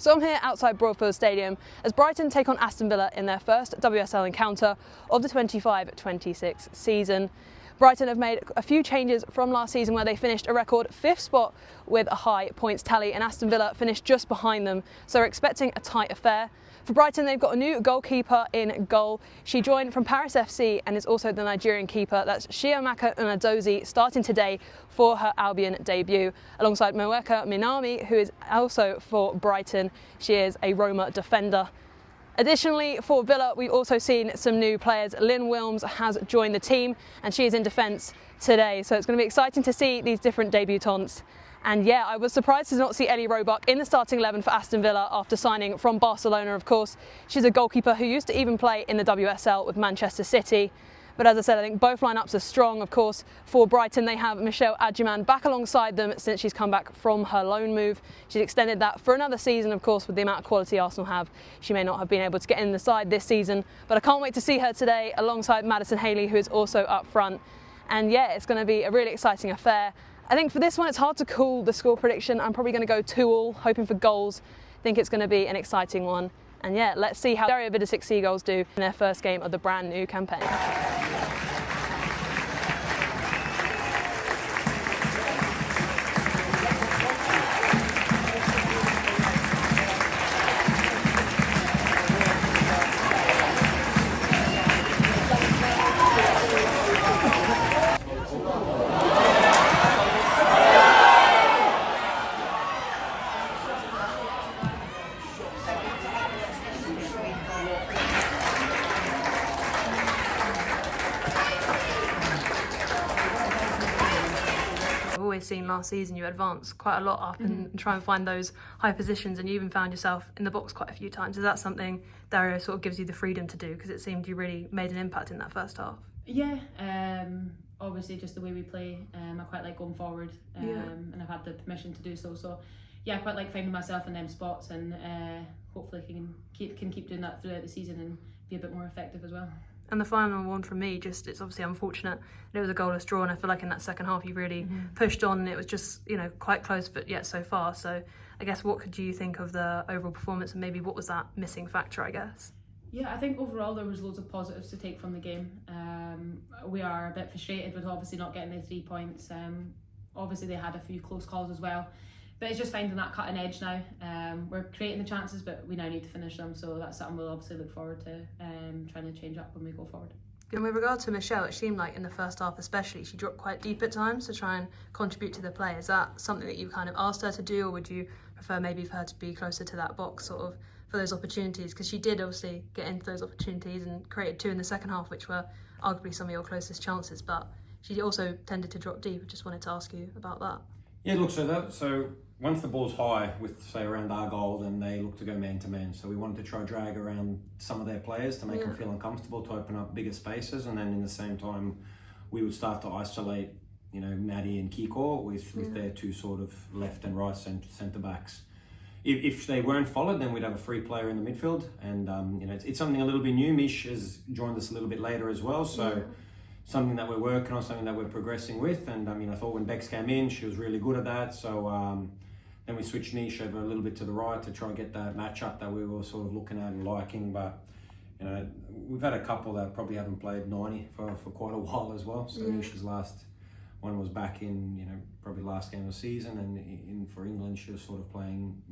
So I'm here outside Broadfield Stadium as Brighton take on Aston Villa in their first WSL encounter of the 25-26 season. Brighton have made a few changes from last season where they finished a record 5th spot with a high points tally, and Aston Villa finished just behind them, so we're expecting a tight affair. For Brighton, they've got a new goalkeeper in goal. She joined from Paris FC and is also the Nigerian keeper. That's Chiamaka Nnadozie, starting today for her Albion debut, alongside Mweka Minami, who is also for Brighton. She is a Roma defender. Additionally, for Villa, we've also seen some new players. Lynn Wilms has joined the team and she is in defence today. So it's going to be exciting to see these different debutantes. And yeah, I was surprised to not see Ellie Roebuck in the starting 11 for Aston Villa after signing from Barcelona, of course. She's a goalkeeper who used to even play in the WSL with Manchester City. But as I said, I think both lineups are strong. Of course, for Brighton, they have Michelle Adjiman back alongside them since she's come back from her loan move. She's extended that for another season, of course, with the amount of quality Arsenal have. She may not have been able to get in the side this season, but I can't wait to see her today alongside Madison Haley, who is also up front. And yeah, it's going to be a really exciting affair. I think for this one, it's hard to call the score prediction. I'm probably going to go 2-2, hoping for goals. I think it's going to be an exciting one. And yeah, let's see how Dario Vidošić Seagulls do in their first game of the brand new campaign. Always seen last season you advance quite a lot up and try and find those high positions, and you even found yourself in the box quite a few times. Is that something Dario sort of gives you the freedom to do, because it seemed you really made an impact in that first half? Yeah, obviously just the way we play, I quite like going forward, and I've had the permission to do so yeah, I quite like finding myself in them spots, and hopefully can keep doing that throughout the season and be a bit more effective as well. And the final one from me, it's obviously unfortunate that it was a goalless draw, and I feel like in that second half you really pushed on, and it was just, quite close, but yet so far. So I guess what could you think of the overall performance, and maybe what was that missing factor, I guess? Yeah, I think overall there was loads of positives to take from the game. We are a bit frustrated with obviously not getting the 3 points. Obviously they had a few close calls as well. But it's just finding that cutting edge now. We're creating the chances, but we now need to finish them. So that's something we'll obviously look forward to trying to change up when we go forward. And with regard to Michelle, it seemed like in the first half especially, she dropped quite deep at times to try and contribute to the play. Is that something that you kind of asked her to do, or would you prefer maybe for her to be closer to that box sort of for those opportunities? Because she did obviously get into those opportunities and created 2 in the second half, which were arguably some of your closest chances, but she also tended to drop deep. I just wanted to ask you about that. Yeah, look, so once the ball's high with, say, around our goal, then they look to go man-to-man. So we wanted to try drag around some of their players to make them feel uncomfortable, to open up bigger spaces. And then in the same time, we would start to isolate, Maddie and Kiko with their 2 sort of left and right centre-backs. If they weren't followed, then we'd have a free player in the midfield. And, it's something a little bit new. Mish has joined us a little bit later as well. So something that we're working on, something that we're progressing with. And I thought when Bex came in, she was really good at that. So then we switched Niche over a little bit to the right to try and get that matchup that we were sort of looking at and liking. But we've had a couple that probably haven't played 90 for quite a while as well. So Nisha's last one was back in probably last game of the season, and for England she was sort of playing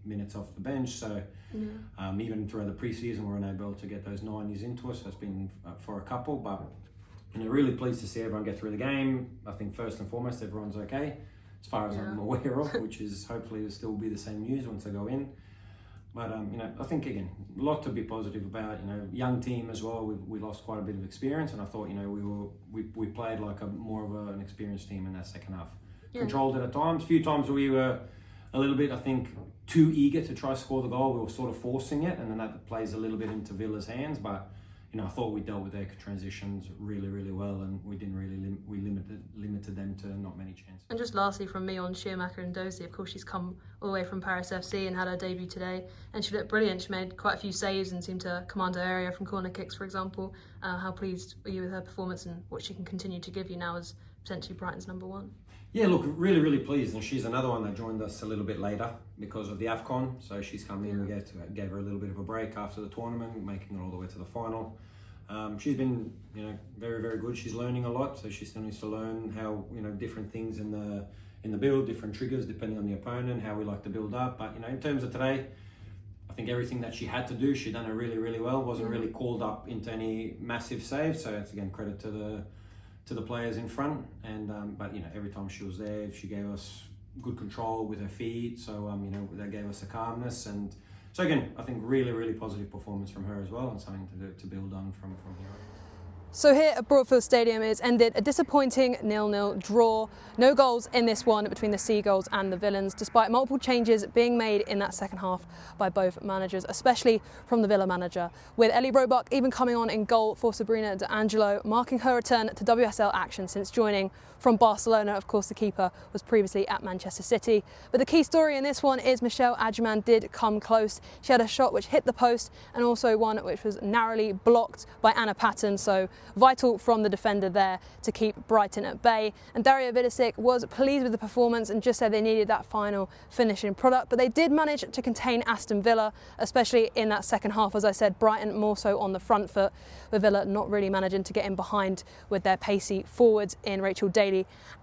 minutes off the bench. So even throughout the pre-season we were unable to get those 90s into us. So it's been for a couple, but really pleased to see everyone get through the game. I think first and foremost everyone's okay, as far as I'm aware of, which is hopefully will still be the same news once they go in. But I think again, a lot to be positive about. Young team as well. We lost quite a bit of experience, and I thought we played like more of an experienced team in that second half. Controlled it at times. A few times we were a little bit, I think, too eager to try to score the goal. We were sort of forcing it, and then that plays a little bit into Villa's hands. But I thought we dealt with their transitions really, really well, and we didn't really limited them to not many chances. And just lastly from me on Chiamaka Nnadozie, of course she's come all the way from Paris FC and had her debut today, and she looked brilliant. She made quite a few saves and seemed to command her area from corner kicks, for example. How pleased were you with her performance and what she can continue to give you now as potentially Brighton's number 1? Yeah, look, really, really pleased, and she's another one that joined us a little bit later because of the AFCON. So she's come in. We gave her a little bit of a break after the tournament, making it all the way to the final. She's been, very, very good. She's learning a lot, so she still needs to learn how, different things in the build, different triggers depending on the opponent, how we like to build up. But in terms of today, I think everything that she had to do, she done it really, really well. Wasn't really called up into any massive saves. So it's again credit to the players in front. And but every time she was there, she gave us good control with her feet. So that gave us a calmness. And so again, I think really, really positive performance from her as well, and something to build on from here. So here at Broadfield Stadium, it's ended a disappointing 0-0 draw. No goals in this one between the Seagulls and the Villains, despite multiple changes being made in that second half by both managers, especially from the Villa manager, with Ellie Roebuck even coming on in goal for Sabrina D'Angelo, marking her return to WSL action since joining from Barcelona. Of course, the keeper was previously at Manchester City. But the key story in this one is Michelle Adjuman did come close. She had a shot which hit the post and also one which was narrowly blocked by Anna Patton. So vital from the defender there to keep Brighton at bay. And Dario Vidošić was pleased with the performance and just said they needed that final finishing product. But they did manage to contain Aston Villa, especially in that second half. As I said, Brighton more so on the front foot, with Villa not really managing to get in behind with their pacey forwards in Rachel Daly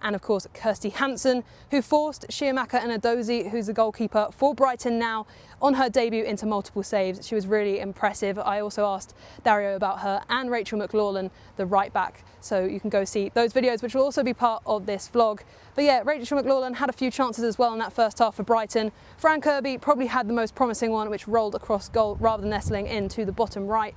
and of course Kirsty Hansen, who forced Shiamaka Anadozie, who's the goalkeeper for Brighton now, on her debut into multiple saves. She was really impressive. I also asked Dario about her and Rachel McLauchlan, the right back, so you can go see those videos, which will also be part of this vlog. But yeah, Rachel McLauchlan had a few chances as well in that first half for Brighton. Fran Kirby probably had the most promising one, which rolled across goal rather than nestling into the bottom right.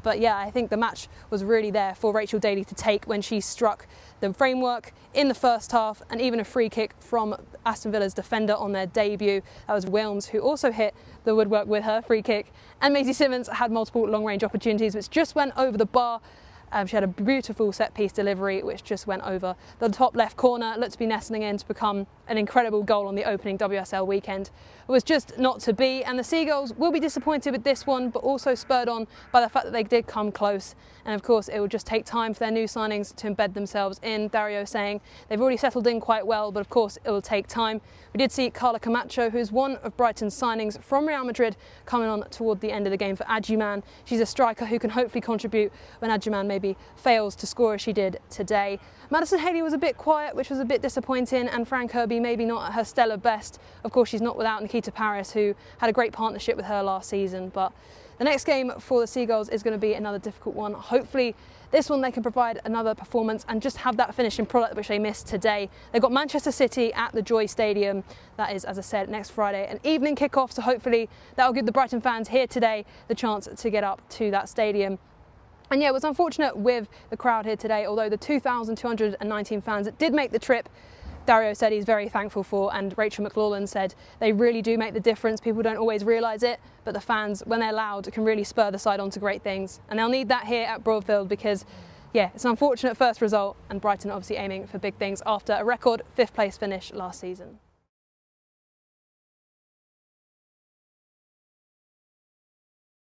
But yeah, I think the match was really there for Rachel Daly to take when she struck the framework in the first half, and even a free kick from Aston Villa's defender on their debut. That was Wilms, who also hit the woodwork with her free kick. And Maisie Simmons had multiple long-range opportunities which just went over the bar. She had a beautiful set-piece delivery which just went over the top left corner, looked to be nestling in to become an incredible goal on the opening WSL weekend. It was just not to be, and the Seagulls will be disappointed with this one, but also spurred on by the fact that they did come close. And of course, it will just take time for their new signings to embed themselves in. Dario saying they've already settled in quite well, but of course it will take time. We did see Carla Camacho, who's one of Brighton's signings from Real Madrid, coming on toward the end of the game for Adjuman. She's a striker who can hopefully contribute when Adjuman maybe fails to score as she did today. Madison Haley was a bit quiet, which was a bit disappointing, and Fran Kirby maybe not at her stellar best. Of course, she's not without Nikita Paris, who had a great partnership with her last season. But the next game for the Seagulls is going to be another difficult one. Hopefully this one they can provide another performance and just have that finishing product which they missed today. They've got Manchester City at the Joy Stadium. That is, as I said, next Friday, an evening kickoff. So hopefully that will give the Brighton fans here today the chance to get up to that stadium. And yeah, it was unfortunate with the crowd here today, although the 2,219 fans that did make the trip, Dario said he's very thankful for, and Rachel McLauchlan said they really do make the difference. People don't always realise it, but the fans, when they're loud, can really spur the side on to great things. And they'll need that here at Broadfield because, yeah, it's an unfortunate first result, and Brighton obviously aiming for big things after a record 5th place finish last season.